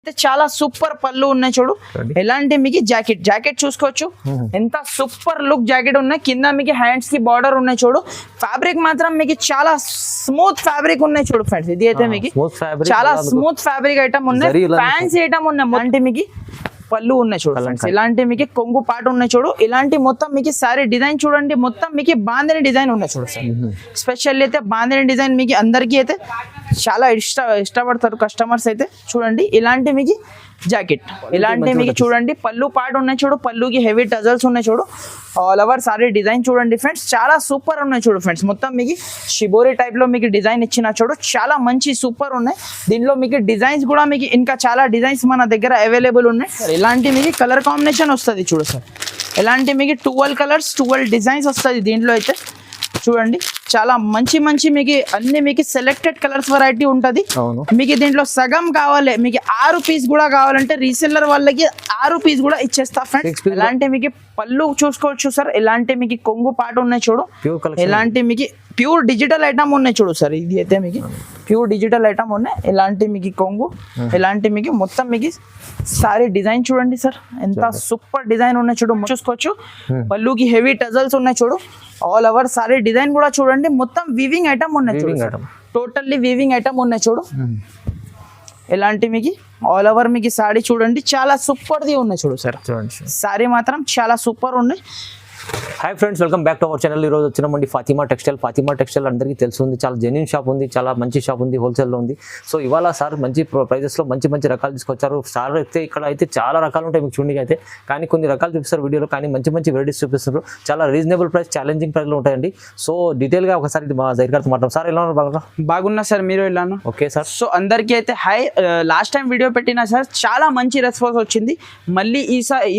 అయితే చాలా సూపర్ పళ్ళు ఉన్నాయి చూడు. ఎలాంటి మీకు జాకెట్ చూసుకోవచ్చు. ఎంత సూపర్ లుక్ జాకెట్ ఉన్నాయి. కింద మీకు హ్యాండ్స్ కి బార్డర్ ఉన్నాయి చూడు. ఫ్యాబ్రిక్ మాత్రం మీకు చాలా స్మూత్ ఫ్యాబ్రిక్ ఉన్నాయి చూడు ఫ్రెండ్స్. ఇది అయితే మీకు చాలా స్మూత్ ఫ్యాబ్రిక్ ఐటమ్ ఉన్నాయి. ఫ్యాన్సీ ఐటమ్ ఉన్నాయి. అంటే మీకు పళ్ళు ఉన్నాయి చూడు. ఇలాంటి మీకు కొంగు పాట ఉన్నాయి చూడు. ఇలాంటి మొత్తం మీకు సారీ డిజైన్ చూడండి. మొత్తం మీకు బాందిని డిజైన్ ఉన్నాయి చూడు సార్. స్పెషల్ అయితే బాందిని డిజైన్ మీకు అందరికీ అయితే చాలా ఇష్టపడతారు కస్టమర్స్ అయితే. చూడండి ఇలాంటి మీకు జాకెట్, ఇలాంటి మీకు చూడండి పళ్ళు పాట ఉన్నాయి చూడు. పళ్ళుకి హెవీ టజల్స్ ఉన్నాయి చూడు. ఆల్ ఓవర్ సారీ డిజైన్ చూడండి ఫ్రెండ్స్. చాలా సూపర్ ఉన్నాయి చూడు ఫ్రెండ్స్. మొత్తం మీకు షిబోరి టైప్ లో మీకు డిజైన్ ఇచ్చిన చూడు. చాలా మంచి సూపర్ ఉన్నాయి. దీనిలో మీకు డిజైన్స్ కూడా మీకు ఇంకా చాలా డిజైన్స్ మన దగ్గర అవైలబుల్ ఉన్నాయి. ఇలాంటి మీకు కలర్ కాంబినేషన్ వస్తుంది చూడు సార్. ఇలాంటి మీకు 12 కలర్స్ 12 డిజైన్స్ వస్తుంది దీంట్లో అయితే. చూడండి చాలా మంచి మీకు అన్ని మీకు సెలెక్టెడ్ కలర్స్ వెరైటీ ఉంటది. మీకు దీంట్లో సగం కావాలి, మీకు 6 పీస్ కూడా కావాలంటే రీసెల్లర్ వాళ్ళకి 6 పీస్ కూడా ఇచ్చేస్తా ఫ్రెండ్స్. ఇలాంటి మీకు పళ్ళు చూసుకోవచ్చు సార్. ఇలాంటి మీకు కొంగు పాట ఉన్నాయి చూడు. ఇలాంటి మీకు ప్యూర్ డిజిటల్ ఐటమ్ ఉన్నాయి చూడు సార్. ఇది అయితే మీకు ప్యూర్ డిజిటల్ ఐటమ్ ఉన్నాయి. ఇలాంటి మీకు కొంగు, ఇలాంటి మీకు మొత్తం మీకు సారీ డిజైన్ చూడండి సార్. ఎంత సూపర్ డిజైన్ ఉన్నాయి చూడు. చూసుకోవచ్చు పళ్ళుకి హెవీ టజల్స్ ఉన్నాయి చూడు. ఆల్ ఓవర్ సారీ డిజైన్ కూడా చూడండి. మొత్తం వీవింగ్ ఐటమ్ ఉన్నాయి చూడు. టోటల్లీ వీవింగ్ ఐటమ్ ఉన్నాయి చూడు. ఇలాంటి మీకు ఆల్ ఓవర్ మీకు సారీ చూడండి. చాలా సూపర్ది ఉన్నాయి చూడు సార్. సారీ మాత్రం చాలా సూపర్ ఉన్నాయి. Hi friends, welcome back to our channel. ఈరోజు వచ్చినామండి ఫాతిమా టెక్స్టైల్ అందరికీ తెలుస్తుంది. చాలా జెన్యూన్ షాప్ ఉంది, చాలా మంచి షాప్ ఉంది, హోల్సేల్లో ఉంది. సో ఇవాళ సార్ మంచి ప్రైజెస్లో మంచి రకాలు తీసుకొచ్చారు. సార్ అయితే ఇక్కడ అయితే చాలా రకాలు ఉంటాయి మీకు చూడండి అయితే, కానీ కొన్ని రకాలు చూపిస్తారు వీడియోలో, కానీ మంచి వెరైటీస్ చూపిస్తారు. చాలా రీజనబుల్ ప్రైస్, ఛాలెంజింగ్ ప్రైస్లో ఉంటాయండి. సో డీటెయిల్గా ఒకసారి మా దగ్గర మాట్లాడతాం. సార్ ఎలా ఉన్నారు? బాగున్నా సార్, మీరు ఎలా? Okay sir. సో అందరికీ అయితే హాయ్. లాస్ట్ టైం వీడియో పెట్టినా సార్, చాలా మంచి రెస్పాన్స్ వచ్చింది. మళ్ళీ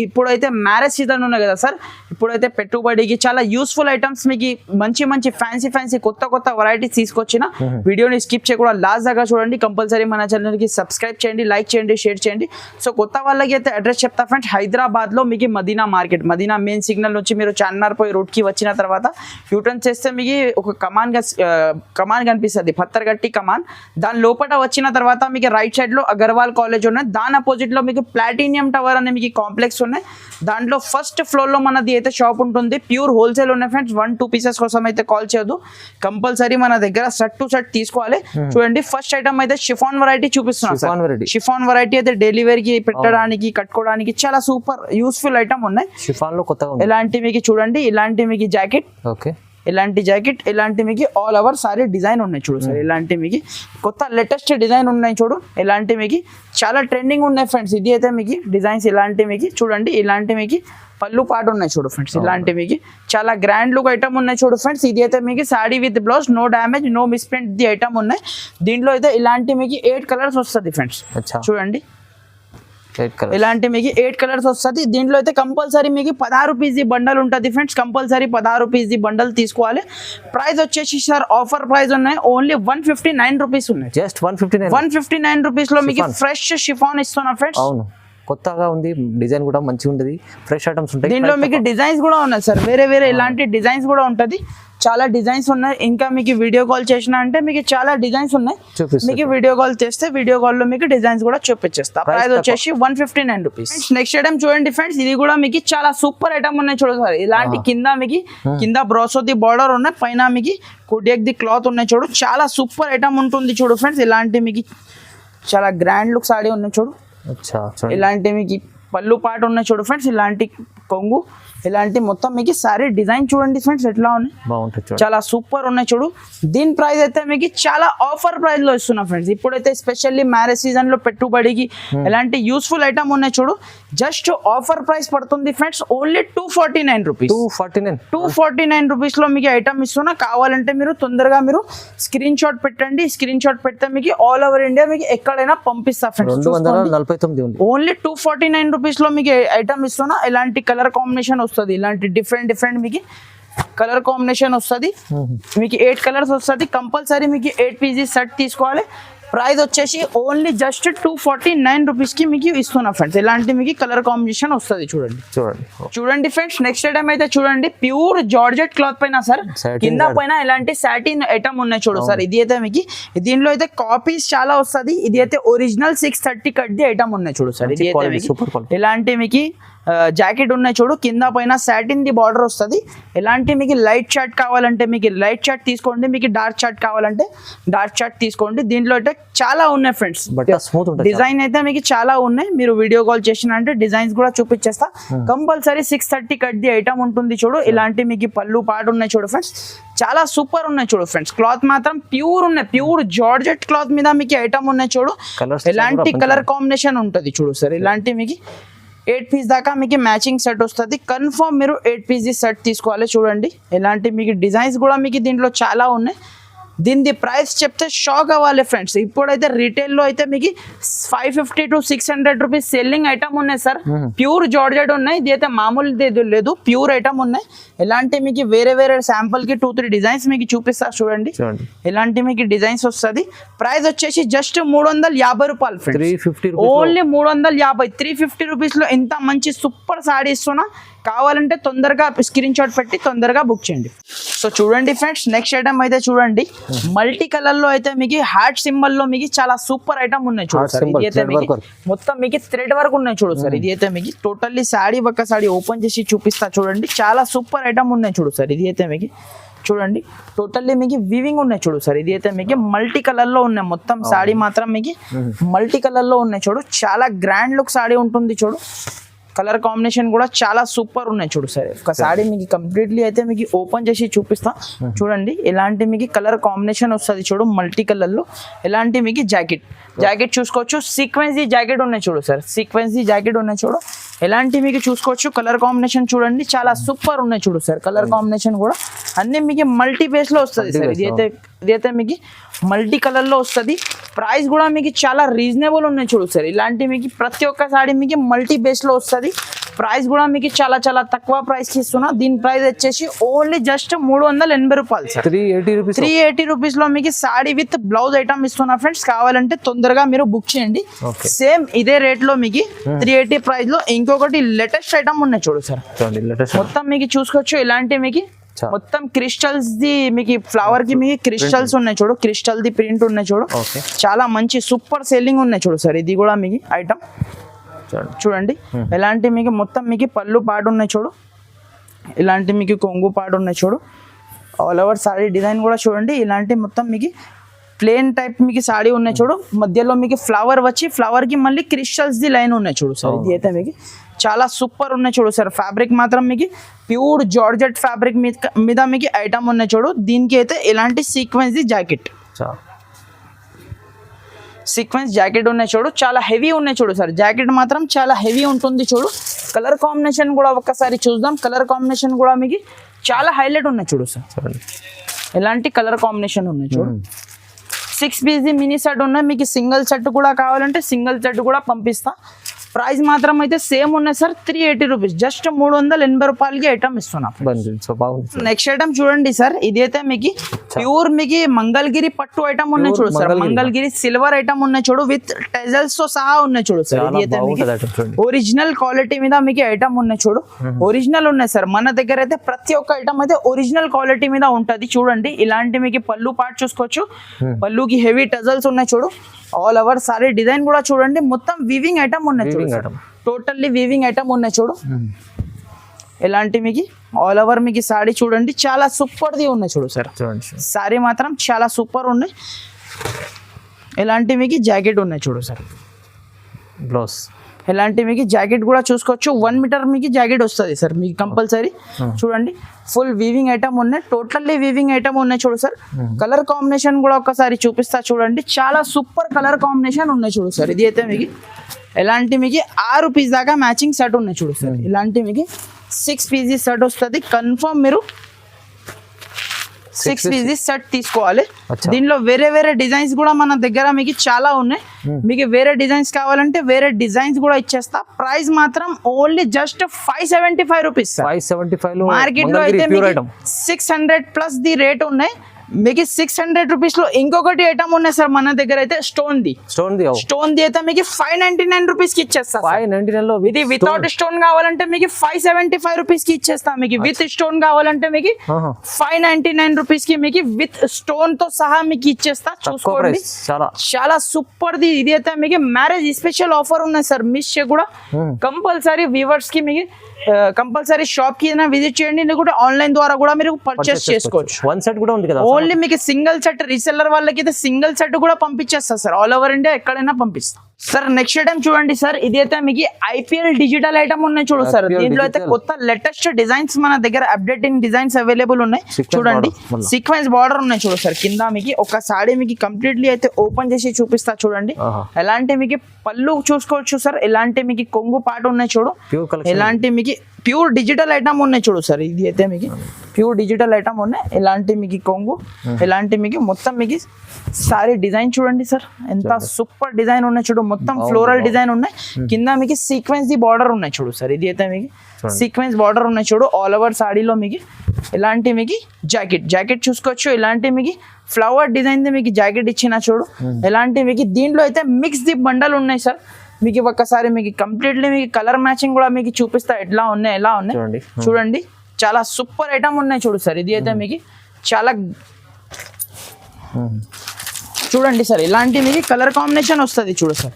ఇప్పుడైతే మ్యారేజ్ సీజన్ ఉన్నాయి కదా సార్. ఇప్పుడైతే పెట్టుబడికి చాలా యూస్ఫుల్ ఐటమ్స్ మీకు మంచి ఫ్యాన్సీ కొత్త వెరైటీస్ తీసుకొచ్చిన. వీడియోని స్కిప్ చేయకుండా లాస్ట్ దాకా చూడండి. కంపల్సరీ మన ఛానల్కి సబ్స్క్రైబ్ చేయండి, లైక్ చేయండి, షేర్ చేయండి. సో కొత్త వాళ్ళకి అయితే అడ్రస్ చెప్తా ఫ్రెండ్స్. హైదరాబాద్లో మీకు Madina market, Madina main signal నుంచి మీరు చార్మినార్ పోయి రోడ్కి వచ్చిన తర్వాత యూటర్న్ చేస్తే మీకు ఒక కమాన్ కనిపిస్తుంది, పత్తర్గట్టి కమాన్. దాని లోపల వచ్చిన తర్వాత మీకు రైట్ సైడ్లో అగర్వాల్ కాలేజ్ ఉన్నాయి. దాని అపోజిట్లో మీకు ప్లాటినియం టవర్ అనే మీకు కాంప్లెక్స్ ఉన్నాయి. దాంట్లో ఫస్ట్ ఫ్లోర్లో మనది అయితే షాప్ ఉంటుంది. ప్యూర్ హోల్సేల్ ఉన్నాయి ఫ్రెండ్స్. 1-2 పీసెస్ కోసం అయితే కాల్ చేయదు. కంపల్సరీ మన దగ్గర సెట్ టు సెట్ తీసుకోవాలి. చూడండి ఫస్ట్ ఐటమ్ అయితే షిఫాన్ వెరైటీ చూపిస్తున్నాను. షిఫాన్ వెరైటీ అయితే డైలీ వేర్ కి పెట్టడానికి, కట్టుకోవడానికి చాలా సూపర్ యూస్ఫుల్ ఐటమ్ ఉన్నాయి. షిఫాన్ లో కొత్తగా ఇలాంటి మీకు చూడండి. ఇలాంటి మీకు జాకెట్, ఇలాంటి మీకు ఆల్ ఓవర్ సారీ డిజైన్ ఉన్నాయి చూడు సార్. ఇలాంటి మీకు కొత్త లేటెస్ట్ డిజైన్ ఉన్నాయి చూడు. ఇలాంటి మీకు చాలా ట్రెండింగ్ ఉన్నాయి ఫ్రెండ్స్. ఇది అయితే మీకు డిజైన్స్ ఇలాంటి మీకు చూడండి. ఇలాంటి మీకు పళ్ళు పాటు ఉన్నాయి చూడు ఫ్రెండ్స్. ఇలాంటి మీకు చాలా గ్రాండ్ లుక్ ఐటమ్ ఉన్నాయి చూడు ఫ్రెండ్స్. ఇది అయితే మీకు sari with blouse, no damage, no misprint the item ఉన్నాయి. దీంట్లో అయితే ఇలాంటి మీకు 8 కలర్స్ వస్తుంది ఫ్రెండ్స్. చూడండి ఇలాంటి మీకు 8 కలర్స్ వస్తుంది. దీంట్లో అయితే కంపల్సరీ మీకు 16 పీస్ బండల్ ఉంటుంది ఫ్రెండ్స్. కంపల్సరీ 16 పీస్ బండల్ తీసుకోవాలి. ప్రైస్ వచ్చేసి సార్ ఆఫర్ ప్రైస్ ఉన్నాయి. ఓన్లీ 159 రూపీస్ ఉన్నాయి. జస్ట్ 159 రూపీస్ లో మీకు ఫ్రెష్ షిఫాన్ ఇస్తున్నా ఫ్రెండ్స్. అవును, కొత్తగా ఉంది. డిజైన్ కూడా మంచిగా ఉంటుంది. ఫ్రెష్ ఐటమ్స్ ఉంటాయి. దీంట్లో మీకు డిజైన్స్ కూడా ఉన్నాయి సార్. వేరే ఇలాంటి డిజైన్స్ కూడా ఉంటుంది. చాలా డిజైన్స్ ఉన్నాయి. ఇంకా మీకు వీడియో కాల్ చేసిన అంటే మీకు చాలా డిజైన్స్ ఉన్నాయి. మీకు వీడియో కాల్ చేస్తే వీడియో కాల్ లో మీకు డిజైన్స్ కూడా చూపించేస్తా. ప్రైస్ వచ్చేసి 159 రూపీస్. నెక్స్ట్ ఐటమ్ చూడండి ఫ్రెండ్స్. ఇది కూడా మీకు చాలా సూపర్ ఐటమ్ ఉన్నాయి చూడు సార్. ఇలాంటి కింద బ్రోసోది బార్డర్ ఉన్నాయి, పైన మీకు కుడియక్ ది క్లాత్ ఉన్నాయి చూడు. చాలా సూపర్ ఐటమ్ ఉంటుంది చూడు ఫ్రెండ్స్. ఇలాంటి మీకు చాలా గ్రాండ్ లుక్ సాడీ ఉన్నాయి చూడు. ఇలాంటి మీకు పళ్ళు పాట ఉన్నాయి చూడు ఫ్రెండ్స్. ఇలాంటి కొంగు, ఇలాంటి మొత్తం మీకు సారీ డిజైన్ చూడండి ఫ్రెండ్స్ ఎట్లా ఉన్నాయి. చాలా సూపర్ ఉన్నాయి చూడు. దీని ప్రైస్ అయితే మీకు చాలా ఆఫర్ ప్రైస్ లో ఇస్తున్నా ఫ్రెండ్స్. ఇప్పుడైతే స్పెషల్లీ మ్యారేజ్ సీజన్ లో పెట్టుబడికి ఎలాంటి యూస్ఫుల్ ఐటమ్ ఉన్నాయి చూడు. జస్ట్ ఆఫర్ ప్రైస్ పడుతుంది ఫ్రెండ్స్. Only 249 rupees. 249 రూపీస్ లో మీకు ఐటమ్ ఇస్తున్నా. కావాలంటే మీరు తొందరగా మీరు స్క్రీన్ షాట్ పెట్టండి. స్క్రీన్ షాట్ పెడితే మీకు ఆల్ ఓవర్ ఇండియా మీకు ఎక్కడైనా పంపిస్తా ఫ్రెండ్స్. ఓన్లీ 249 రూపీస్ లో మీకు ఐటమ్ ఇస్తున్నా. ఇలాంటి కలర్ కాంబినేషన్ వస్తుంది. ఇలాంటి డిఫరెంట్ మీకు కలర్ కాంబినేషన్ వస్తుంది. మీకు 8 కలర్స్ వస్తుంది. కంపల్సరీ మీకు 8 పీసెస్ సెట్ తీసుకోవాలి. ప్రైస్ వచ్చేసి ఓన్లీ జస్ట్ 249 రూపీస్ కి మీకు ఇస్తున్నా ఫ్రెండ్స్. ఇలాంటి మీకు కలర్ కాంబినేషన్ వస్తుంది చూడండి. చూడండి ఫ్రెండ్స్, నెక్స్ట్ ఐటమ్ అయితే చూడండి, ప్యూర్ జార్జెట్ క్లాత్ పైన సార్, కింద పైన ఇలాంటి సాటిన్ ఐటమ్ ఉన్నాయి చూడు సార్. ఇది అయితే మీకు దీనిలో అయితే కాపీస్ చాలా వస్తుంది. ఇది అయితే ఒరిజినల్ 630 కట్ ది ఐటమ్ ఉన్నాయి చూడు సార్. ఇది అయితే మీకు ఇలాంటి మీకు జాకెట్ ఉన్నాయి చూడు, కింద పైన సాటిన్ ది బార్డర్ వస్తుంది. ఇలాంటి మీకు లైట్ చార్ట్ కావాలంటే మీకు లైట్ చార్ట్ తీసుకోండి, మీకు డార్క్ చార్ట్ కావాలంటే డార్క్ చార్ట్ తీసుకోండి. దీంట్లో అయితే చాలా ఉన్నాయి ఫ్రెండ్స్, డిజైన్ అయితే మీకు చాలా ఉన్నాయి. మీరు వీడియో కాల్ చేసిన అంటే డిజైన్స్ కూడా చూపించేస్తా. కంపల్సరీ 630 కట్ ది ఐటమ్ ఉంటుంది చూడు. ఇలాంటి మీకు పళ్ళు పాటు ఉన్నాయి చూడు ఫ్రెండ్స్, చాలా సూపర్ ఉన్నాయి చూడు ఫ్రెండ్స్. క్లాత్ మాత్రం ప్యూర్ ఉన్నాయి, ప్యూర్ జార్జెట్ క్లాత్ మీద మీకు ఐటమ్ ఉన్నాయి చూడు. ఇలాంటి కలర్ కాంబినేషన్ ఉంటుంది చూడు సార్. ఇలాంటి మీకు 8 పీస్ దాకా మీకు మ్యాచింగ్ సెట్ వస్తుంది. కన్ఫర్మ్ మీరు 8 పీస్ సెట్ తీసుకోవాలి చూడండి. ఇలాంటి మీకు డిజైన్స్ కూడా మీకు దీంట్లో చాలా ఉన్నాయి. దీని ప్రైస్ చెప్తే షాక్ అవ్వాలి ఫ్రెండ్స్. ఇప్పుడైతే రీటైల్లో అయితే మీకు 550 to 600 రూపీస్ సెల్లింగ్ ఐటమ్ ఉన్నాయి సార్. ప్యూర్ జార్జెట్ ఉన్నాయి. ఇది అయితే మామూలు లేదు, ప్యూర్ ఐటమ్ ఉన్నాయి. ఇలాంటి మీకు వేరే వేరే శాంపుల్ కి 2-3 డిజైన్స్ మీకు చూపిస్తారు చూడండి. ఇలాంటి మీకు డిజైన్స్ వస్తుంది. ప్రైస్ వచ్చేసి జస్ట్ 350 రూపాయలు ఫ్రెండ్స్. ఓన్లీ 350, 350 రూపీస్ లో ఇంత మంచి సూపర్ సారీ ఇస్తున్నా. కావాలంటే తొందరగా స్క్రీన్ షాట్ పెట్టి తొందరగా బుక్ చేయండి. సో చూడండి ఫ్రెండ్స్, నెక్స్ట్ ఐటమ్ అయితే చూడండి, మల్టీ కలర్ లో అయితే మీకు హార్ట్ సింబల్ లో మీకు చాలా సూపర్ ఐటమ్ ఉన్నాయి చూడు సార్. ఇది అయితే మీకు మొత్తం మీకు థ్రెడ్ వర్క్ ఉన్నాయి చూడు సార్. ఇది అయితే మీకు టోటల్లీ సాడీ ఒక సాడీ ఓపెన్ చేసి చూపిస్తా చూడండి. చాలా సూపర్ ఐటమ్ ఉన్నాయి చూడు సార్. ఇది అయితే మీకు చూడండి, టోటల్లీ మీకు వీవింగ్ ఉన్నాయి చూడు సార్. ఇది అయితే మీకు మల్టీ కలర్ లో ఉన్నాయి. మొత్తం సాడీ మాత్రం మీకు మల్టీ కలర్ లో ఉన్నాయి చూడు. చాలా గ్రాండ్ లుక్ సాడీ ఉంటుంది చూడు. కలర్ కాంబినేషన్ కూడా చాలా సూపర్ ఉన్నాయి చూడు సార్. ఒక సాడీ మీకు కంప్లీట్లీ అయితే మీకు ఓపెన్ చేసి చూపిస్తా చూడండి. ఇలాంటి మీకు కలర్ కాంబినేషన్ వస్తుంది చూడు, మల్టీ కలర్ లో. ఇలాంటి మీకు జాకెట్ చూసుకోవచ్చు. సీక్వెన్సీ జాకెట్ ఉన్నాయి చూడు సార్. సీక్వెన్సీ జాకెట్ ఉన్నాయి చూడు. ఎలాంటి మీకు చూసుకోవచ్చు. కలర్ కాంబినేషన్ చూడండి, చాలా సూపర్ ఉన్నాయి చూడు సార్. కలర్ కాంబినేషన్ కూడా అన్ని మీకు మల్టీ బేస్ లో వస్తుంది సార్. ఇది అయితే మీకు మల్టీ కలర్ లో వస్తుంది. ప్రైస్ కూడా మీకు చాలా రీజనబుల్ ఉన్నాయి చూడు సార్. ఇలాంటి మీకు ప్రతి ఒక్క సారీ మీకు మల్టీ బేస్ లో వస్తుంది. ప్రైస్ కూడా మీకు చాలా చాలా తక్కువ ప్రైస్ కి ఇస్తున్నా. దీని ప్రైస్ వచ్చేసి ఓన్లీ జస్ట్ 380 రూపాయలు సార్. 380 రూపీస్ లో మీకు సాడీ విత్ బ్లౌజ్ ఐటమ్ ఇస్తున్నా ఫ్రెండ్స్. కావాలంటే తొందరగా మీరు బుక్ చేయండి. సేమ్ ఇదే రేట్ లో మీకు 380 ప్రైస్ లో ఇంకొకటి లేటెస్ట్ ఐటమ్ ఉన్నాయి చూడు సార్. మొత్తం మీకు చూసుకోవచ్చు. ఇలాంటి మీకు మొత్తం క్రిస్టల్స్ ది మీకు ఫ్లవర్ కి మీకు క్రిస్టల్స్ ఉన్నాయి చూడు. క్రిస్టల్ ది ప్రింట్ ఉన్నాయి చూడు. చాలా మంచి సూపర్ సెల్లింగ్ ఉన్నాయి చూడు సార్. ఇది కూడా మీకు ఐటమ్ చూడండి. ఇలాంటి మీకు మొత్తం మీకు పళ్ళు పాటు ఉన్నాయి చూడు. ఇలాంటి మీకు కొంగు పాటు ఉన్నాయి చూడు. ఆల్ ఓవర్ సారీ డిజైన్ కూడా చూడండి. ఇలాంటి మొత్తం మీకు ప్లేన్ టైప్ మీకు సాడీ ఉన్నాయి చూడు. మధ్యలో మీకు ఫ్లవర్ వచ్చి ఫ్లవర్ కి మళ్ళీ క్రిస్టల్స్ ది లైన్ ఉన్నాయి చూడు సార్. ఇది అయితే మీకు చాలా సూపర్ ఉన్నాయి చూడు సార్. ఫ్యాబ్రిక్ మాత్రం మీకు ప్యూర్ జార్జెట్ ఫ్యాబ్రిక్ మీద మీకు ఐటమ్ ఉన్నాయి చూడు. దీనికి అయితే ఇలాంటి సీక్వెన్స్ ది జాకెట్ ఉన్నాయి చూడు. చాలా హెవీ ఉన్నాయి చూడు సార్. జాకెట్ మాత్రం చాలా హెవీ ఉంటుంది చూడు. కలర్ కాంబినేషన్ కూడా ఒక్కసారి చూద్దాం. కలర్ కాంబినేషన్ కూడా మీకు చాలా హైలైట్ ఉన్నాయి చూడు సార్. ఇలాంటి కలర్ కాంబినేషన్ ఉన్నాయి చూడు. 6 పీస్ మినీ సెట్ ఉన్నాయి. మీకు సింగిల్ సెట్ కూడా కావాలంటే సింగిల్ సెట్ కూడా పంపిస్తా. ప్రైస్ మాత్రం అయితే సేమ్ ఉన్నాయి సార్. 380 రూపీస్, జస్ట్ 380 రూపాయలకి ఐటమ్ ఇస్తున్నాం. నెక్స్ట్ ఐటమ్ చూడండి సార్. ఇది అయితే మీకు ప్యూర్ మీకు మంగళగిరి పట్టు ఐటమ్ ఉన్నాయి చూడు సార్. మంగళగిరి సిల్వర్ ఐటమ్ ఉన్నాయి చూడు, విత్ టెజల్స్ తో సహా ఉన్నాయి చూడు సార్. ఇది అయితే ఒరిజినల్ క్వాలిటీ మీద మీకు ఐటమ్ ఉన్నాయి చూడు. ఒరిజినల్ ఉన్నాయి సార్. మన దగ్గర అయితే ప్రతి ఒక్క ఐటమ్ అయితే ఒరిజినల్ క్వాలిటీ మీద ఉంటది చూడండి. ఇలాంటి మీకు పళ్ళు పార్ట్ చూసుకోవచ్చు. పళ్ళుకి హెవీ టెజల్స్ ఉన్నాయి చూడు. ఆల్ ఓవర్ సారీ డిజైన్ కూడా చూడండి. మొత్తం వీవింగ్ ఐటమ్ ఉన్నాయి చూడు. టోటల్లీ వీవింగ్ ఐటమ్ ఉన్నాయి చూడు. ఇలాంటి మీకు ఆల్ ఓవర్ మీకు సారీ చూడండి. చాలా సూపర్ ది ఉన్నాయి చూడు సార్. సారీ మాత్రం చాలా సూపర్ ఉన్నాయి. ఇలాంటి మీకు జాకెట్ ఉన్నాయి చూడు సార్. బ్లౌజ్ ఇలాంటి మీకు జాకెట్ కూడా చూసుకోవచ్చు. 1 మీటర్ మీకు జాకెట్ వస్తుంది సార్ మీకు కంపల్సరీ. చూడండి ఫుల్ వీవింగ్ ఐటమ్ ఉన్నాయి. టోటల్లీ వీవింగ్ ఐటమ్ ఉన్నాయి చూడు సార్. కలర్ కాంబినేషన్ కూడా ఒకసారి చూపిస్తా చూడండి. చాలా సూపర్ కలర్ కాంబినేషన్ ఉన్నాయి చూడు సార్. ఇది అయితే మీకు ఇలాంటి మీకు 6 పీస్ దాకా మ్యాచింగ్ సెట్ ఉన్నాయి చూడు సార్. ఇలాంటి మీకు 6 పీసెస్ సెట్ వస్తుంది. కన్ఫర్మ్ మీరు 6 పీసెస్ సెట్ తీసుకోవాలి. దీనిలో వేరే వేరే డిజైన్స్ కూడా మన దగ్గర మీకు చాలా ఉన్నాయి. మీకు వేరే డిజైన్స్ కావాలంటే వేరే డిజైన్స్ కూడా ఇచ్చేస్తా. ప్రైస్ మాత్రం ఓన్లీ జస్ట్ 575 రూపీస్. 575 మార్కెట్ లో అయితే 600 ప్లస్ ది రేట్ ఉన్నాయి. మీకు 600 రూపీస్ లో ఇంకొకటి ఐటమ్ ఉన్నాయి సార్ మన దగ్గర అయితే స్టోన్ ది అయితే మీకు 599 రూపీస్ కి ఇచ్చేస్తా. 599 లో ఇది వితౌట్ స్టోన్ కావాలంటే మీకు 575 రూపీస్ కి ఇచ్చేస్తా. మీకు విత్ స్టోన్ కావాలంటే మీకు 599 రూపీస్ కి మీకు విత్ స్టోన్ తో సహా మీకు ఇచ్చేస్తా. చూసుకోండి చాలా సూపర్ ది. ఇది అయితే మీకు మ్యారేజ్ స్పెషల్ ఆఫర్ ఉన్నాయి సార్, మిస్ కూడా కంపల్సరీ వ్యూవర్స్ కి మీకు కంపల్సరీ షాప్ కి విజిట్ చేయండి, లేకుంటే ఆన్లైన్ ద్వారా కూడా మీరు పర్చేస్ చేసుకోవచ్చు. వన్ సెట్ కూడా ఉంది కదా, ఓన్లీ మీకు సింగిల్ సెట్ రీసెల్లర్ వాళ్ళకి అయితే సింగిల్ సెట్ కూడా పంపించేస్తా సార్, ఆల్ ఓవర్ ఇండియా ఎక్కడైనా పంపిస్తా సార్. నెక్స్ట్ ఐటమ్ చూడండి సార్, ఇది అయితే మీకు ఐపీఎల్ డిజిటల్ ఐటమ్ ఉన్నాయి చూడు సార్. దీంట్లో అయితే కొత్త లేటెస్ట్ డిజైన్స్ మన దగ్గర అప్డేటింగ్ డిజైన్స్ అవైలబుల్ ఉన్నాయి చూడండి. సీక్వెన్స్ బార్డర్ ఉన్నాయి చూడు సార్. కింద మీకు ఒక సాడీ మీకు కంప్లీట్లీ అయితే ఓపెన్ చేసి చూపిస్తా చూడండి. ఎలాంటి మీకు పళ్ళు చూసుకోవచ్చు సార్, ఎలాంటి మీకు కొంగు పాట ఉన్నాయి చూడు, ఎలాంటి మీకు ప్యూర్ డిజిటల్ ఐటమ్ ఉన్నాయి చూడు సార్. ఇది అయితే మీకు ప్యూర్ డిజిటల్ ఐటమ్ ఉన్నాయి. ఎలాంటి మీకు కొంగు, ఎలాంటి మీకు మొత్తం మీకు సారీ డిజైన్ చూడండి సార్, ఎంత సూపర్ డిజైన్ ఉన్నాయి చూడు. మొత్తం ఫ్లోరల్ డిజైన్ ఉన్నాయి. కింద మీకు సీక్వెన్స్ ది బార్డర్ ఉన్నాయి చూడు సార్. ఇది అయితే మీకు సీక్వెన్స్ బార్డర్ ఉన్నాయి చూడు. ఆల్ ఓవర్ సాడీలో మీకు ఎలాంటి మీకు జాకెట్ చూసుకోవచ్చు. ఇలాంటి మీకు ఫ్లవర్ డిజైన్ ది మీకు జాకెట్ ఇచ్చిన చూడు. ఎలాంటి మీకు దీంట్లో అయితే మిక్స్ ది బండల్ ఉన్నాయి సార్. మీకు ఒక్కసారి మీకు కంప్లీట్లీ మీకు కలర్ మ్యాచింగ్ కూడా మీకు చూపిస్తా ఎట్లా ఉన్నాయి, ఎలా ఉన్నాయి చూడండి. చాలా సూపర్ ఐటమ్ ఉన్నాయి చూడు సార్. ఇది అయితే మీకు చాలా చూడండి సార్. ఇలాంటి మీకు కలర్ కాంబినేషన్ వస్తుంది చూడు సార్.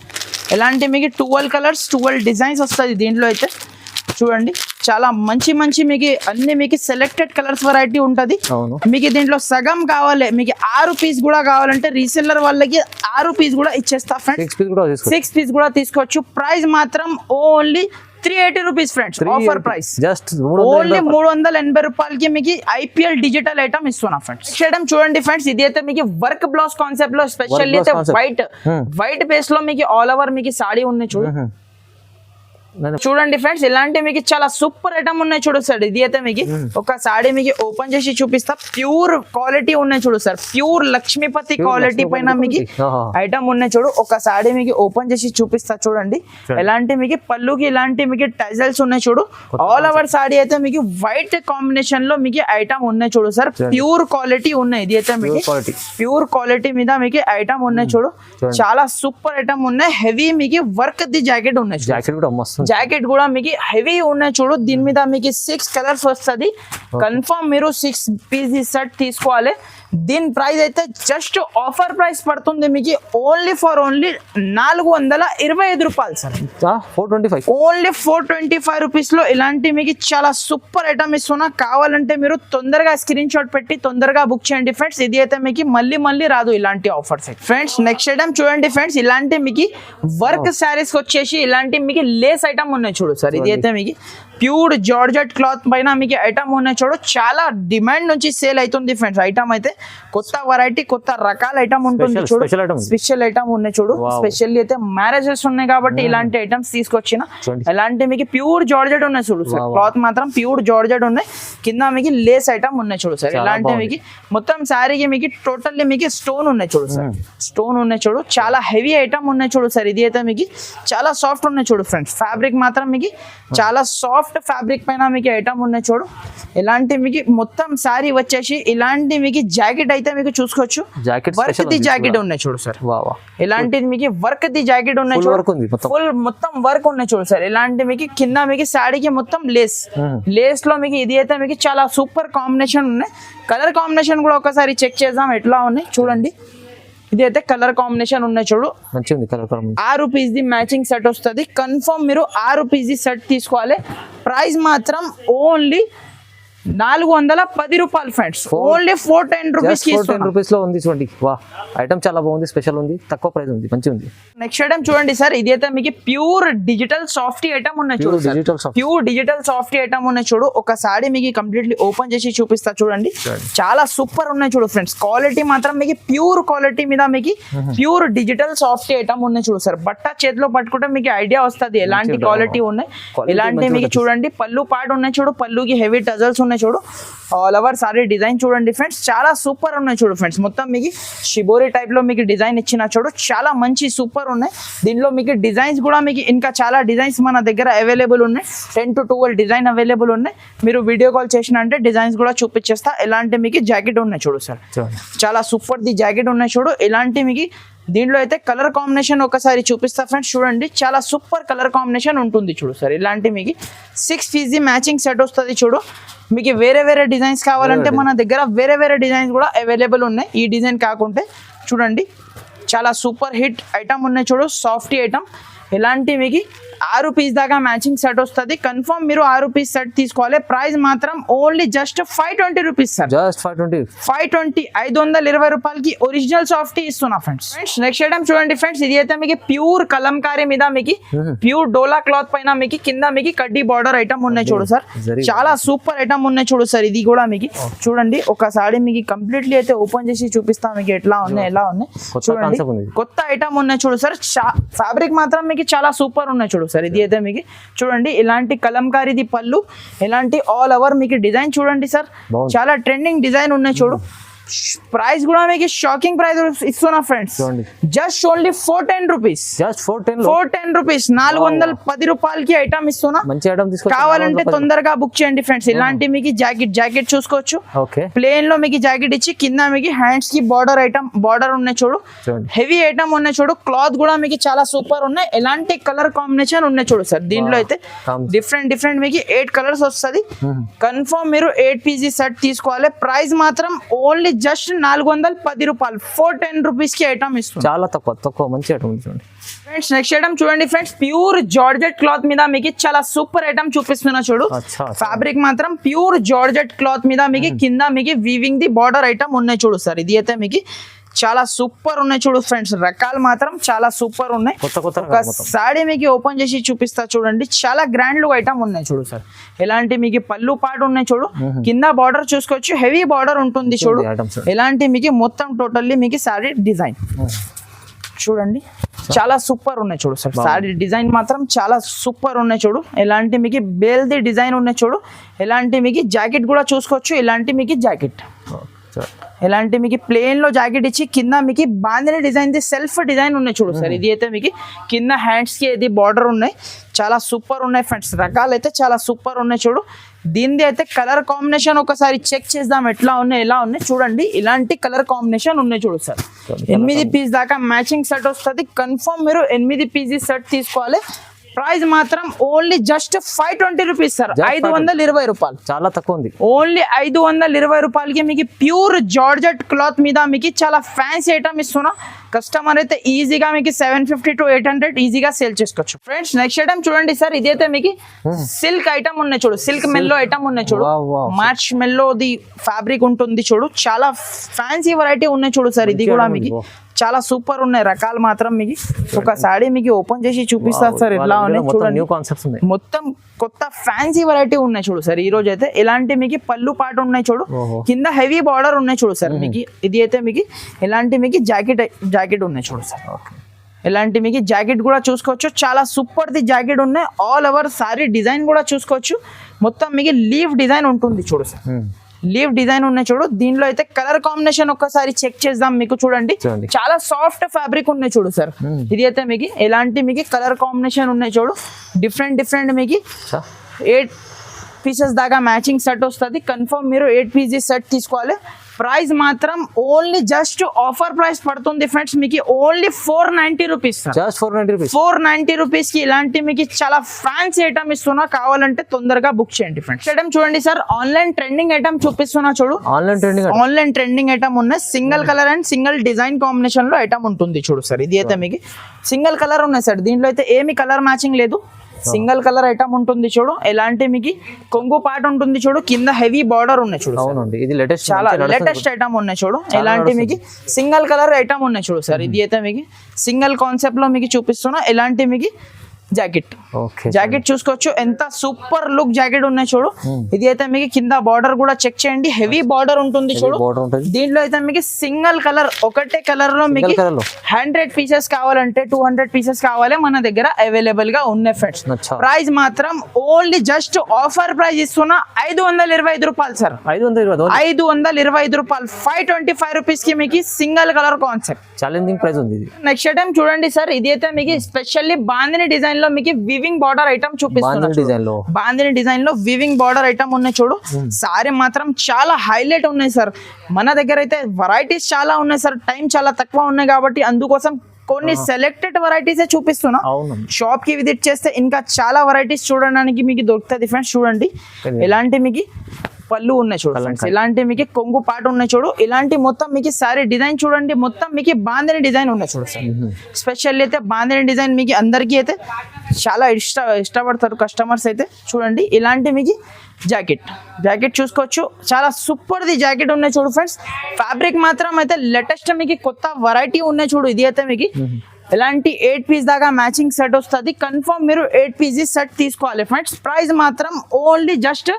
ఎలాంటి మీకు 12 కలర్స్ 12 డిజైన్స్ వస్తుంది దీంట్లో అయితే చూడండి. చాలా మంచి మీకు అన్ని మీకు సెలెక్టెడ్ కలర్స్ వెరైటీ ఉంటది. మీకు దీంట్లో సగం కావాలి, మీకు 6 పీస్ కూడా కావాలంటే రీసెల్లర్ వాళ్ళకి 6 పీస్ కూడా ఇచ్చేస్తా ఫ్రెండ్స్. 6 పీస్ కూడా తీసుకోవచ్చు. ప్రైస్ మాత్రం only 380 rupees friends, offer price just only 380 రూపాయలకి మీకు ఐపీఎల్ డిజిటల్ ఐటమ్ ఇస్తున్నా ఫ్రెండ్స్. ఐటమ్ చూడండి ఫ్రెండ్స్, ఇది అయితే మీకు వర్క్ బ్లౌజ్ కాన్సెప్ట్ లో స్పెషల్ అయితే వైట్ బేస్ లో మీకు ఆల్ ఓవర్ మీకు సాడీ ఉన్నాయి చూడు. చూడండి ఫ్రెండ్స్, ఇలాంటి మీకు చాలా సూపర్ ఐటమ్ ఉన్నాయి చూడు సార్. ఇది అయితే మీకు ఒక సాడీ మీకు ఓపెన్ చేసి చూపిస్తా. ప్యూర్ క్వాలిటీ ఉన్నాయి చూడు సార్. ప్యూర్ లక్ష్మీపతి క్వాలిటీ పైన మీకు ఐటమ్ ఉన్నాయి చూడు. ఒక సాడీ మీకు ఓపెన్ చేసి చూపిస్తా చూడండి. ఎలాంటి మీకు పళ్ళుకి ఇలాంటి మీకు టైజల్స్ ఉన్నాయి చూడు. ఆల్ ఓవర్ సాడీ అయితే మీకు వైట్ కాంబినేషన్ లో మీకు ఐటమ్ ఉన్నాయి చూడు సార్. ప్యూర్ క్వాలిటీ ఉన్నాయి. ఇది అయితే మీకు ప్యూర్ క్వాలిటీ మీద మీకు ఐటమ్ ఉన్నాయి చూడు. చాలా సూపర్ ఐటమ్ ఉన్నాయి. హెవీ మీకు వర్క్ ది జాకెట్ ఉన్నాయి. జాకెట్ కూడా మీకు హెవీ ఉన్నాయి చూడు. దీని మీద మీకు 6 కలర్స్ వస్తుంది. కన్ఫర్మ్ మీరు 6 పీస్ సెట్ తీసుకోవాలి. దీని ప్రైస్ అయితే జస్ట్ ఆఫర్ ప్రైస్ పడుతుంది మీకు ఓన్లీ 425 రూపాయలు సార్. 425 ఓన్లీ 425 రూపీస్ లో ఇలాంటి మీకు చాలా సూపర్ ఐటమ్ ఇస్తున్నా. కావాలంటే మీరు తొందరగా స్క్రీన్ షాట్ పెట్టి తొందరగా బుక్ చేయండి ఫ్రెండ్స్. ఇది అయితే మీకు మళ్ళీ రాదు ఇలాంటి ఆఫర్స్ ఫ్రెండ్స్. నెక్స్ట్ ఐటమ్ చూడండి ఫ్రెండ్స్, ఇలాంటి మీకు వర్క్ శారీస్ వచ్చేసి ఇలాంటి మీకు లేస్ ఐటమ్ ఉన్నాయి చూడు సార్. ఇది అయితే మీకు ప్యూర్ జార్జెట్ క్లాత్ పైన మీకు ఐటమ్ ఉన్నాయి చూడు. చాలా డిమాండ్ నుంచి సేల్ అవుతుంది ఫ్రెండ్స్. ఐటమ్ అయితే కొత్త వెరైటీ కొత్త రకాల ఐటమ్ ఉంటుంది చూడు. స్పెషల్ ఐటమ్ ఉన్నాయి చూడు. స్పెషల్లీ అయితే మ్యారేజెస్ ఉన్నాయి కాబట్టి ఇలాంటి ఐటమ్స్ తీసుకొచ్చిన. ఎలాంటి మీకు ప్యూర్ జార్జెట్ ఉన్నాయి చూడు సార్. క్లాత్ మాత్రం ప్యూర్ జార్జెట్ ఉన్నాయి. కింద మీకు లేస్ ఐటమ్ ఉన్నాయి చూడు సార్. ఇలాంటి మీకు మొత్తం శారీకి మీకు టోటల్లీ మీకు స్టోన్ ఉన్నాయి చూడు సార్. స్టోన్ ఉన్నాయి చూడు. చాలా హెవీ ఐటమ్ ఉన్నాయి చూడు సార్. ఇది అయితే మీకు చాలా సాఫ్ట్ ఉన్నాయి చూడు ఫ్రెండ్స్. ఫ్యాబ్రిక్ మాత్రం మీకు చాలా సాఫ్ట్ ఫ్యాబ్రిక్ పైన మీకు ఐటమ్ ఉన్నాయి చూడు. ఇలాంటి మీకు మొత్తం శారీ వచ్చేసి ఇలాంటి మీకు జాకెట్ అయితే మీకు చూసుకోవచ్చు. వర్క్ ది జాకెట్ ఉన్నాయి చూడు సార్. ఇలాంటిది మీకు వర్క్ ది జాకెట్ ఉన్నాయి చూడు. ఫుల్ మొత్తం వర్క్ ఉన్నాయి చూడు సార్. ఇలాంటి మీకు కింద మీకు శారీకి మొత్తం లేస్ లో మీకు ఇది అయితే మీకు చాలా సూపర్ కాంబినేషన్ ఉన్నాయి. కలర్ కాంబినేషన్ కూడా ఒకసారి చెక్ చేద్దాం ఎట్లా ఉన్నాయి చూడండి. ఇది అయితే కలర్ కాంబినేషన్ ఉన్నాయి చూడు. 6 పీస్ ది మ్యాచింగ్ సెట్ వస్తుంది. కన్ఫర్మ్ మీరు 6 పీస్ ది సెట్ తీసుకోవాలి. ప్రైస్ మాత్రం ఓన్లీ 410 రూపాయలు ఫ్రెండ్స్. ఓన్లీ 410 రూపీస్ లో ఉంది చూడండి. వా ఐటమ్ చాలా బాగుంది, స్పెషల్ ఉంది, తక్కువ ప్రైస్ ఉంది, మంచి ఉంది. నెక్స్ట్ ఐటమ్ చూడండి సార్. ఇది అయితే మీకు ప్యూర్ డిజిటల్ సాఫ్టీ ఐటమ్ ఉన్నాయి చూడు. ప్యూర్ డిజిటల్ సాఫ్టీ ఐటమ్ ఉన్నాయి చూడు. ఒక సాడీ మీకు కంప్లీట్లీ ఓపెన్ చేసి చూపిస్తా చూడండి. చాలా సూపర్ ఉన్నాయి చూడు ఫ్రెండ్స్. క్వాలిటీ మాత్రం మీకు ప్యూర్ క్వాలిటీ మీద మీకు ప్యూర్ డిజిటల్ సాఫ్టీ ఐటమ్ ఉన్నాయి చూడు సార్. బట్ట చేతిలో పట్టుకుంటే మీకు ఐడియా వస్తుంది ఎలాంటి క్వాలిటీ ఉన్నాయి. ఇలాంటి మీకు చూడండి పళ్ళు పాటు ఉన్నాయి చూడు. పళ్ళుకి హెవీ టజల్స్ ఉన్నాయి ఉన్నాయి చూడు, ఆల్ ఓవర్ సారీ డిజైన్ చూడండి ఫ్రెండ్స్, చాలా సూపర్ ఉన్నాయి చూడు ఫ్రెండ్స్. మొత్తం మీకు షిబోరి టైప్ లో మీకు డిజైన్ ఇచ్చిన చూడు, చాలా మంచి సూపర్ ఉన్నాయి. దీనిలో మీకు డిజైన్స్ కూడా మీకు ఇంకా చాలా డిజైన్స్ మన దగ్గర అవైలబుల్ ఉన్నాయి. 10 to 12 డిజైన్ అవైలబుల్ ఉన్నాయి. మీరు వీడియో కాల్ చేసిన అంటే డిజైన్స్ కూడా చూపించేస్తా. ఎలాంటి మీకు జాకెట్ ఉన్నాయి చూడు సార్, చాలా సూపర్ ది జాకెట్ ఉన్నాయి చూడు. ఇలాంటి మీకు దీంట్లో అయితే కలర్ కాంబినేషన్ ఒకసారి చూపిస్తా ఫ్రెండ్స్, చూడండి చాలా సూపర్ కలర్ కాంబినేషన్ ఉంటుంది చూడు సార్. ఇలాంటి మీకు 6 పీస్ మ్యాచింగ్ సెట్ వస్తుంది చూడు. మీకు వేరే వేరే డిజైన్స్ కావాలంటే మన దగ్గర వేరే వేరే డిజైన్స్ కూడా అవైలబుల్ ఉన్నాయి. ఈ డిజైన్ కాకుంటే చూడండి చాలా సూపర్ హిట్ ఐటమ్ ఉన్నాయి చూడు, సాఫ్టీ ఐటమ్. ఇలాంటి మీకు 6 పీస్ దాకా మ్యాచింగ్ సెట్ వస్తుంది. కన్ఫర్మ్ మీరు 6 పీస్ సెట్ తీసుకోవాలి. ప్రైస్ మాత్రం only just 520 rupees sir, just 520 520 రూపాయలకి ఒరిజినల్ సాఫ్టీ ఇస్తున్నా ఫ్రెండ్స్. నెక్స్ట్ ఐటమ్ చూడండి ఫ్రెండ్స్, ఇది అయితే మీకు ప్యూర్ కలంకారీ మీద మీకు ప్యూర్ డోలా క్లాత్ పైన మీకు కింద మీకు కడ్డీ బార్డర్ ఐటమ్ ఉన్నాయి చూడు సార్, చాలా సూపర్ ఐటమ్ ఉన్నాయి చూడు సార్. ఇది కూడా మీకు చూడండి ఒకసారి మీకు కంప్లీట్లీ అయితే ఓపెన్ చేసి చూపిస్తా మీకు ఎట్లా ఉన్నాయి ఎలా ఉన్నాయి చూడండి. కొత్త ఐటమ్ ఉన్నాయి చూడు సార్, ఫ్యాబ్రిక్ మాత్రం మీకు చాలా సూపర్ ఉన్నాయి చూడు సార్. ఇది అయితే మీకు చూడండి ఇలాంటి కలంకారీది పళ్ళు, ఇలాంటి ఆల్ ఓవర్ మీకు డిజైన్ చూడండి సార్, చాలా ట్రెండింగ్ డిజైన్ ఉన్నాయి చూడు. ప్రైస్ కూడా మీకు షాకింగ్ ప్రైస్ ఇస్తున్నా friends, just only 410 rupees, just 410 rupees, 410 రూపాయలకి ఐటమ్ ఇస్తున్నా. మంచి ఐటమ్ కావాలంటే తొందరగా బుక్ చేయండి ఫ్రెండ్స్. ఇలాంటి మీకు జాకెట్ చూసుకోవచ్చు, ప్లేన్ లో మీకు జాకెట్ ఇచ్చి కింద మీకు హ్యాండ్స్ కి బార్డర్ ఐటమ్ బార్డర్ ఉన్నాయి చూడు, హెవీ ఐటమ్ ఉన్నాయి చూడు. క్లాత్ కూడా మీకు చాలా సూపర్ ఉన్నాయి. ఎలాంటి కలర్ కాంబినేషన్ ఉన్నాయి చూడు సార్. దీంట్లో అయితే డిఫరెంట్ మీకు 8 కలర్స్ వస్తుంది. కన్ఫర్మ్ మీరు 8 పీసీ సెట్ తీసుకోవాలి. ప్రైస్ మాత్రం ఓన్లీ జస్ట్ 410 రూపాయలు, 410 రూపీస్ కి ఐటమ్ ఇస్తుంది. చాలా తక్కువ మంచి ఐటమ్ చూడండి ఫ్రెండ్స్. నెక్స్ట్ ఐటమ్ చూడండి ఫ్రెండ్స్, ప్యూర్ జార్జెట్ క్లాత్ మీద మీకు చాలా సూపర్ ఐటమ్ చూపిస్తున్నా చూడు. ఫ్యాబ్రిక్ మాత్రం ప్యూర్ జార్జెట్ క్లాత్ మీద మీకు కింద మీకు వీవింగ్ ది బార్డర్ ఐటమ్ ఉన్నాయి చూడు సార్. ఇది అయితే మీకు చాలా సూపర్ ఉన్నాయి చూడు ఫ్రెండ్స్, రకాలు మాత్రం చాలా సూపర్ ఉన్నాయి. ఒక సాడీ మీకు ఓపెన్ చేసి చూపిస్తా చూడండి, చాలా గ్రాండ్ లుక్ ఐటమ్ ఉన్నాయి చూడు సార్. ఎలాంటి మీకు పళ్ళు పాటు ఉన్నాయి చూడు, కింద బార్డర్ చూసుకోవచ్చు, హెవీ బార్డర్ ఉంటుంది చూడు. ఎలాంటి మీకు మొత్తం టోటల్లీ మీకు సారీ డిజైన్ చూడండి, చాలా సూపర్ ఉన్నాయి చూడు సార్. సారీ డిజైన్ మాత్రం చాలా సూపర్ ఉన్నాయి చూడు. ఎలాంటి మీకు బేల్ది డిజైన్ ఉన్నాయి చూడు. ఎలాంటి మీకు జాకెట్ కూడా చూసుకోవచ్చు. ఇలాంటి మీకు జాకెట్ ఎలాంటి మీకు ప్లేన్ లో జాకెట్ ఇచ్చి కింద మీకు bandhani design the self design ఉన్నాయి చూడు సార్. ఇది అయితే మీకు కింద హ్యాండ్స్ కి ఇది బార్డర్ ఉన్నాయి, చాలా సూపర్ ఉన్నాయి ఫ్రెండ్స్. రకాలు అయితే చాలా సూపర్ ఉన్నాయి చూడు. దీనిది అయితే కలర్ కాంబినేషన్ ఒకసారి చెక్ చేద్దాం ఎట్లా ఉన్నాయి ఎలా ఉన్నాయి చూడండి. ఇలాంటి కలర్ కాంబినేషన్ ఉన్నాయి చూడు సార్. 8 పీస్ దాకా మ్యాచింగ్ సెట్ వస్తుంది. కన్ఫర్మ్ మీరు 8 పీసీ సెట్ తీసుకోవాలి. ప్రైస్ మాత్రం ఓన్లీ జస్ట్ 520 రూపీస్ సార్, 520 రూపాయలు, చాలా తక్కువ ఉంది. ఓన్లీ 520 రూపాయలకి మీకు ప్యూర్ జార్జెట్ క్లాత్ మీద మీకు చాలా ఫ్యాన్సీ ఐటమ్ ఇస్తున్నా. కస్టమర్ అయితే ఈజీగా మీకు 750 to 800 ఈజీగా సేల్ చేసుకోవచ్చు ఫ్రెండ్స్. నెక్స్ట్ ఐటమ్ చూడండి సార్, ఇదైతే మీకు సిల్క్ ఐటమ్ ఉన్నాయి చూడు, సిల్క్ మెల్లో ఐటమ్ ఉన్నాయి చూడు. మార్చ్ మెల్లో ది ఫ్యాబ్రిక్ ఉంటుంది చూడు, చాలా ఫ్యాన్సీ వెరైటీ ఉన్నాయి చూడు సార్. ఇది కూడా మీకు చాలా సూపర్ ఉన్నాయి రకాలు మాత్రం. మీకు ఒక సాడీ మీకు ఓపెన్ చేసి చూపిస్తా సార్ ఎట్లా ఉన్నాయి చూడండి. మొత్తం కొత్త ఫ్యాన్సీ వెరైటీ ఉన్నాయి చూడు సార్. ఈ రోజు అయితే ఇలాంటి మీకు పళ్ళు పాటు ఉన్నాయి చూడు, కింద హెవీ బార్డర్ ఉన్నాయి చూడు సార్. మీకు ఇది అయితే మీకు ఇలాంటి మీకు జాకెట్ ఉన్నాయి చూడు సార్. ఇలాంటి మీకు జాకెట్ కూడా చూసుకోవచ్చు, చాలా సూపర్ ది జాకెట్ ఉన్నాయి. ఆల్ ఓవర్ సారీ డిజైన్ కూడా చూసుకోవచ్చు. మొత్తం మీకు లీవ్ డిజైన్ ఉంటుంది చూడు సార్. లీవ్ డిజైన్ ఉన్నాయి చూడు. దీనిలో అయితే కలర్ కాంబినేషన్ ఒక్కసారి చెక్ చేద్దాం మీకు చూడండి. చాలా సాఫ్ట్ ఫ్యాబ్రిక్ ఉన్నాయి చూడు సార్. ఇది అయితే మీకు ఎలాంటి మీకు కలర్ కాంబినేషన్ ఉన్నాయి చూడు. డిఫరెంట్ మీకు 8 పీసెస్ దాకా మ్యాచింగ్ సెట్ వస్తుంది. కన్ఫర్మ్ మీరు 8 పీసీ సెట్ తీసుకోవాలి. ప్రైస్ మాత్రం ఓన్లీ జస్ట్ ఆఫర్ ప్రైస్ పడుతుంది ఫ్రెండ్స్, మీకు ఓన్లీ 490 రూపీస్, 490 రూపీస్ కి ఇలాంటి మీకు చాలా ఫ్యాన్సీ ఐటమ్ ఇస్తున్నా. కావాలంటే తొందరగా బుక్ చేయండి ఫ్రెండ్స్. ఐటమ్ చూడండి సార్, ఆన్లైన్ ట్రెండింగ్ ఐటమ్ చూపిస్తున్నా చూడు. ఆన్లైన్ ట్రెండింగ్ ఐటమ్ ఉన్నాయి. Single colour and single design combination లో ఐటమ్ ఉంటుంది చూడు సార్. ఇది అయితే మీకు సింగిల్ కలర్ ఉన్నాయి సార్. దీంట్లో అయితే ఏమి కలర్ మ్యాచింగ్ లేదు, సింగిల్ కలర్ ఐటమ్ ఉంటుంది చూడు. ఎలాంటి మీకు కొంగు పాట ఉంటుంది చూడు, కింద హెవీ బార్డర్ ఉన్నాయి చూడు. చాలా లేటెస్ట్ ఐటమ్ ఉన్నాయి చూడు. ఎలాంటి మీకు సింగిల్ కలర్ ఐటమ్ ఉన్నాయి చూడు సార్. ఇది అయితే మీకు సింగిల్ కాన్సెప్ట్ లో మీకు చూపిస్తున్నా. ఎలాంటి మీకు జాకెట్ ఓకే జాకెట్ చూసుకోవచ్చు ఎంత సూపర్ లుక్ జాకెట్ ఉన్నాయి చూడు. ఇది అయితే మీకు కింద బార్డర్ కూడా చెక్ చేయండి, హెవీ బార్డర్ ఉంటుంది చూడు. బోర్డర్ ఉంటుంది దీంట్లో అయితే మీకు సింగిల్ కలర్ ఒకటే కలర్ లో మీకు కలర్ లో 100 పీసెస్ కావాలంటే 200 పీసెస్ కావాలి మన దగ్గర అవైలబుల్ గా ఉన్నాయి ఫ్రెండ్స్. అచ్చా ప్రైస్ మాత్రం ఓన్లీ జస్ట్ ఆఫర్ ప్రైస్ ఇస్తున్నా 525 రూపాయలు సార్. 520 525 రూపాయలు 525 రూపీస్ కి మీకు single colour concept. Challenging price ఉంది ఇది. నెక్స్ట్ ఐటమ్ చూడండి సార్, ఇది అయితే మీకు స్పెషల్లీ బాందిని డిజైన్ లో మీకు వివింగ్ బార్డర్ ఐటమ్ చూపిస్తున్నా. డిజైన్ లో బాందిని డిజైన్ లో వివింగ్ బార్డర్ ఐటమ్ ఉన్నాయి చూడు. సారీ మాత్రం చాలా హైలైట్ ఉన్నాయి సార్. మన దగ్గర అయితే వెరైటీస్ చాలా ఉన్నాయి సార్, టైం చాలా తక్కువ ఉన్నాయి కాబట్టి అందుకోసం కొన్ని సెలెక్టెడ్ వెరైటీస్ చూపిస్తున్నా. అవును షాప్ కి విజిట్ చేస్తే ఇంకా చాలా వెరైటీస్ చూడడానికి మీకు దొరుకుతుంది ఫ్రెండ్స్. చూడండి ఎలాంటి మీకు పళ్ళు ఉన్నాయి చూడు ఫ్రెండ్స్, ఇలాంటి మీకు కొంగు పాటు ఉన్నాయి చూడు. ఇలాంటి మొత్తం మీకు సారీ డిజైన్ చూడండి, మొత్తం మీకు బాందిని డిజైన్ ఉన్నాయి చూడు సార్. స్పెషల్ అయితే బాందిని డిజైన్ మీకు అందరికీ అయితే చాలా ఇష్టపడతారు కస్టమర్స్ అయితే. చూడండి ఇలాంటి మీకు జాకెట్ చూసుకోవచ్చు, చాలా సూపర్ ది జాకెట్ ఉన్నాయి చూడు ఫ్రెండ్స్. ఫ్యాబ్రిక్ మాత్రం అయితే లేటెస్ట్ మీకు కొత్త వెరైటీ ఉన్నాయి చూడు. ఇది అయితే మీకు ఇలాంటి 8 పీస్ దాకా మ్యాచింగ్ సెట్ వస్తుంది. కన్ఫర్మ్ మీరు 8 పీసెస్ సెట్ తీసుకోవాలి ఫ్రెండ్స్. ప్రైస్ మాత్రం ఓన్లీ జస్ట్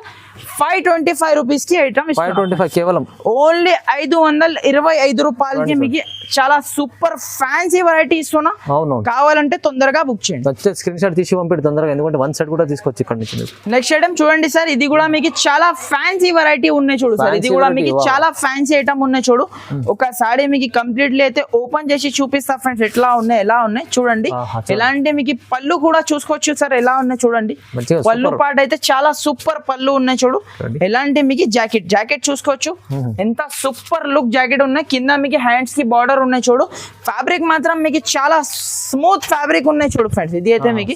525 రూపీస్ కి ఐటమ్ 525 కేవలం ఓన్లీ 525 రూపాయలకి మీకు చాలా సూపర్ ఫ్యాన్సీ వెరైటీ ఇస్తున్నా. అవును కావాలంటే తొందరగా బుక్ చేయండి. వచ్చే స్క్రీన్ షాట్ తీసి పంపిడు తొందరగా, ఎందుకంటే 1 సెట్ కూడా తీసుకోవచ్చు ఇక్కడ నుంచి. నెక్స్ట్ ఐటమ్ చూడండి సార్, ఇది కూడా మీకు చాలా ఫ్యాన్సీ వెరైటీ ఉన్నాయి చూడు సార్. ఇది కూడా మీకు చాలా ఫ్యాన్సీ ఐటమ్ ఉన్నాయి చూడు. ఒక సారీ మీకు కంప్లీట్లీ అయితే ఓపెన్ చేసి చూపిస్తా ఫ్రెండ్స్ ఎట్లా ఉన్నాయి చూడండి. ఎలాంటి మీకు పళ్ళు కూడా చూసుకోవచ్చు సార్, ఎలా ఉన్నాయి చూడండి. పళ్ళు పాట అయితే చాలా సూపర్ పళ్ళు ఉన్నాయి చూడు. ఎలాంటి మీకు జాకెట్ చూసుకోవచ్చు, ఎంత సూపర్ లుక్ జాకెట్ ఉన్నాయి. కింద మీకు హ్యాండ్స్ కి బార్డర్ ఉన్నాయి చూడు. ఫ్యాబ్రిక్ మాత్రం మీకు చాలా స్మూత్ ఫ్యాబ్రిక్ ఉన్నాయి చూడు ఫ్రెండ్స్. ఇది అయితే మీకు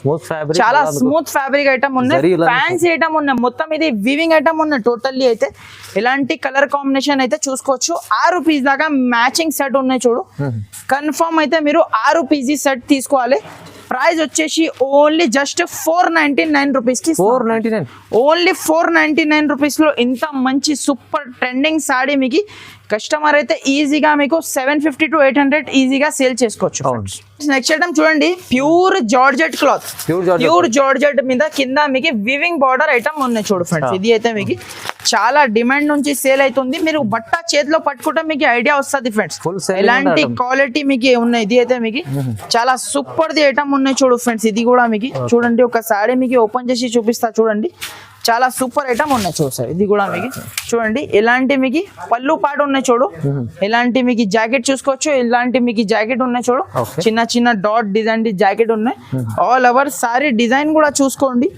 చాలా స్మూత్ ఫ్యాబ్రిక్ ఐటమ్ ఉన్నాయి, ఫ్యాన్సీ ఐటమ్ ఉన్నాయి. మొత్తం ఇది వీవింగ్ ఐటమ్ ఉన్నాయి టోటల్లీ అయితే. ఇలాంటి కలర్ కాంబినేషన్ అయితే చూసుకోవచ్చు. 6 పీస్ దాకా మ్యాచింగ్ సెట్ ఉన్నాయి చూడు. కన్ఫర్మ్ అయితే మీరు 6 పీసెస్ సెట్ తీసుకోవాలి. ప్రైస్ వచ్చేసి ఓన్లీ జస్ట్ 499 రూపీస్ కి. 499 ఓన్లీ 499 రూపీస్ లో ఇంత మంచి సూపర్ ట్రెండింగ్ సాడీ మీకు కస్టమర్ అయితే ఈజీగా మీకు 750 to 800 ఈజీగా సేల్ చేసుకోవచ్చు. నెక్స్ట్ ఐటమ్ చూడండి, pure georgette cloth, pure georgette మీద కింద మీకు వివింగ్ బార్డర్ ఐటమ్ ఉన్నాయి చూడు ఫ్రెండ్స్. ఇది అయితే మీకు చాలా డిమాండ్ నుంచి సేల్ అవుతుంది. మీరు బట్ట చేతిలో పట్టుకుంటే మీకు ఐడియా వస్తుంది ఫ్రెండ్స్, ఎలాంటి క్వాలిటీ మీకు ఉన్నాయి. ఇది అయితే మీకు చాలా సూపర్ ది ఐటమ్ ఉన్నాయి చూడు ఫ్రెండ్స్. ఇది కూడా మీకు చూడండి, ఒక సారీ మీకు ఓపెన్ చేసి చూపిస్తా చూడండి. చాలా సూపర్ ఐటమ్ ఉన్నాయి చూడు సార్. ఇది కూడా మీకు చూడండి, ఎలాంటి మీకు పళ్ళు పాటు ఉన్నాయి చూడు. ఇలాంటి మీకు జాకెట్ చూసుకోవచ్చు, ఇలాంటి మీకు జాకెట్ ఉన్నాయి చూడు. చిన్న చిన్న డాట్ డిజైన్ జాకెట్ ఉన్నాయి. ఆల్ ఓవర్ సారీ డిజైన్ కూడా చూసుకోండి.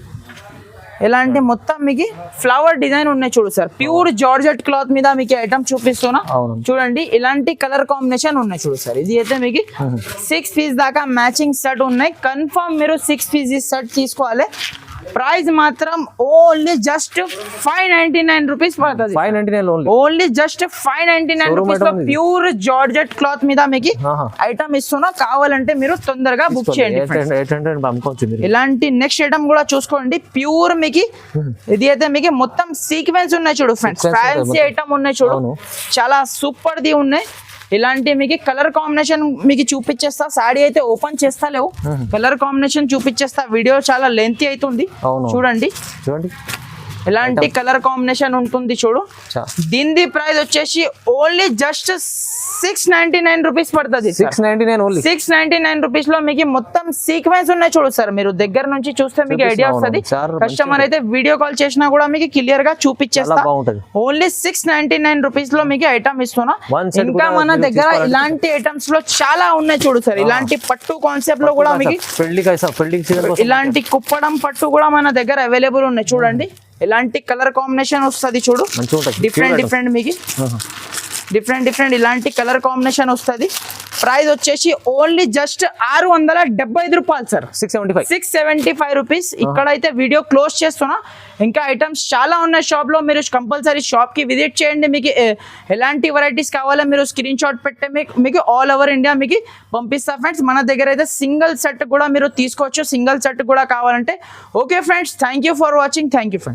ఇలాంటి మొత్తం మీకు ఫ్లవర్ డిజైన్ ఉన్నాయి చూడు సార్. ప్యూర్ జార్జెట్ క్లాత్ మీద మీకు ఐటమ్ చూపిస్తున్నా చూడండి. ఇలాంటి కలర్ కాంబినేషన్ ఉన్నాయి చూడు సార్. ఇది అయితే మీకు 6 పీస్ దాకా మ్యాచింగ్ సెట్ ఉన్నాయి. కన్ఫర్మ్ మీరు 6 పీసెస్ సెట్ తీసుకోవాలి. ప్రైస్ మాత్రం ఓన్లీ జస్ట్ 599 రూపీస్ పడుతుంది. 599 ఓన్లీ జస్ట్ 599 రూపీస్ లో ప్యూర్ జార్జెట్ క్లాత్ మీద మీకు ఐటమ్ ఇస్తున్నా. కావాలంటే మీరు తొందరగా బుక్ చేయండి. ఇలాంటి నెక్స్ట్ ఐటమ్ కూడా చూసుకోండి. ప్యూర్ మీకు ఇది అయితే మీకు మొత్తం సీక్వెన్స్ ఉన్నాయి చూడు ఫ్రెండ్స్. ఫ్యాన్సీ ఐటమ్ ఉన్నాయి చూడు, చాలా సూపర్ ది ఉన్నాయి. ఇలాంటి మీకు కలర్ కాంబినేషన్ మీకు చూపించేస్తా. సాడీ అయితే ఓపెన్ చేస్తా లేవు, కలర్ కాంబినేషన్ చూపించేస్తా. వీడియో చాలా లెంతీ అవుతుంది చూడండి. ఇలాంటి కలర్ కాంబినేషన్ ఉంటుంది చూడు. దీని ప్రైస్ వచ్చేసి ఓన్లీ జస్ట్ 699 రూపీస్ పడుతుంది. 699 రూపీస్ లో మీకు మొత్తం సీక్వెన్స్ ఉన్నాయి చూడు సార్. మీరు దగ్గర నుంచి చూస్తే మీకు ఐడియా వస్తుంది. కస్టమర్ అయితే వీడియో కాల్ చేసినా కూడా మీకు క్లియర్ గా చూపించేస్తా. ఓన్లీ 699 రూపీస్ లో మీకు ఐటమ్ ఇస్తున్నా. ఇంకా మన దగ్గర ఇలాంటి ఐటమ్స్ లో చాలా ఉన్నాయి చూడు సార్. ఇలాంటి పట్టు కాన్సెప్ట్ లో కూడా మీకు ఇలాంటి కుప్పడం పట్టు కూడా మన దగ్గర అవైలబుల్ ఉన్నాయి చూడండి. ఇలాంటి కలర్ కాంబినేషన్ వస్తుంది చూడు. డిఫరెంట్ మీకు డిఫరెంట్ ఇలాంటి కలర్ కాంబినేషన్ వస్తుంది. ప్రైస్ వచ్చేసి ఓన్లీ జస్ట్ 675 రూపాయలు సార్. 675 రూపీస్. ఇక్కడైతే వీడియో క్లోజ్ చేస్తున్నా. ఇంకా ఐటమ్స్ చాలా ఉన్నాయి షాప్ లో. మీరు కంపల్సరీ షాప్ కి విజిట్ చేయండి. మీకు ఎలాంటి వెరైటీస్ కావాలో మీరు స్క్రీన్ షాట్ పెట్టే మీకు ఆల్ ఓవర్ ఇండియా మీకు పంపిస్తా ఫ్రెండ్స్. మన దగ్గర అయితే సింగిల్ సెట్ కూడా మీరు తీసుకోవచ్చు, సింగిల్ సెట్ కూడా కావాలంటే. Okay friends, thank you for watching. Thank you friends.